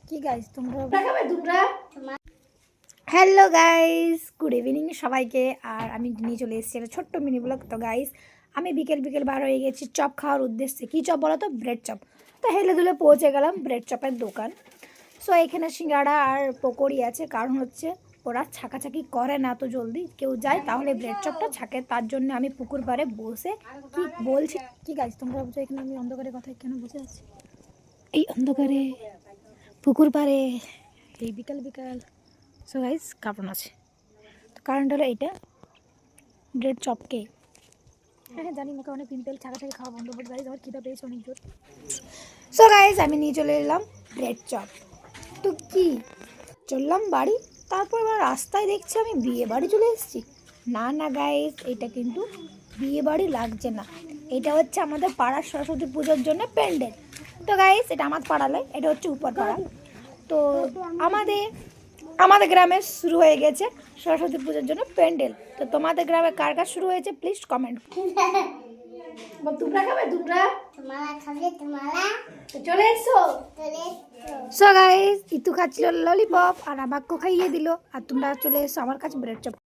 কি গাইস তোমরা hello guys, good evening সবাইকে। আর আমি নিয়ে চলে এসেছি একটা ছোট্ট মিনি ব্লগ। তো গাইস আমি বিকেল বার হয়ে গেছি চপ খাওয়ার উদ্দেশ্যে। কী চপ বলো তো? Bread chop. তো হেলে দুলে পৌঁছে গেলাম ব্রেড চপের দোকান। সো এখানে সিঙ্গাড়া আর পকোড়ি আছে, কারণ হচ্ছে ওরা ছাকাছাকি করে না তো জলদি। কেউ যায় তাহলে ব্রেড চপটা ছাকে, তার জন্য আমি পুকুর পাড়ে বসে কি বলছি। কি গাইস তোমরা ভাবছো এখানে আমি অন্ধকারে কথায় কেন বসে আছি? এই অন্ধকারে পুকুর পাড়ে এই বিকাল। সো গাইস কারণ আছে, তো কারণটা হলো এইটা, ব্রেড চপকে। হ্যাঁ জানি মুখে অনেক পিম্পল, ছাকাছাকি খাওয়া বন্ধ করে। গাইস আমার খিদা পেয়েছে অনেক জোর। সো গাইস আমি নিয়ে চলে এলাম ব্রেড চপ। তো কি চললাম বাড়ি, তারপর আবার রাস্তায় দেখছি আমি বিয়ে বাড়ি চলে এসেছি। না গাইস, এটা কিন্তু বিয়ে বাড়ি লাগছে না, এটা হচ্ছে আমাদের পাড়ার সরস্বতী পুজোর জন্য প্যান্ডেল। তো গাইস এটা আমার পাড়া নয়, এটা হচ্ছে উপর পাড়া। তো আমাদের গ্রামে শুরু হয়ে গেছে সরস্বতী পুজোর জন্য প্যান্ডেল। তো তোমাদের গ্রামে কার কার শুরু হয়েছে প্লিজ কমেন্ট। তোমরা খাবে? তোমরা চলে এসো। সো গাইস ইতু খাচ্ছিল ললিপপ আর আমাকে খাইয়ে দিল, আর তোমরা চলে এসো আমার কাছে ব্রেড চপ।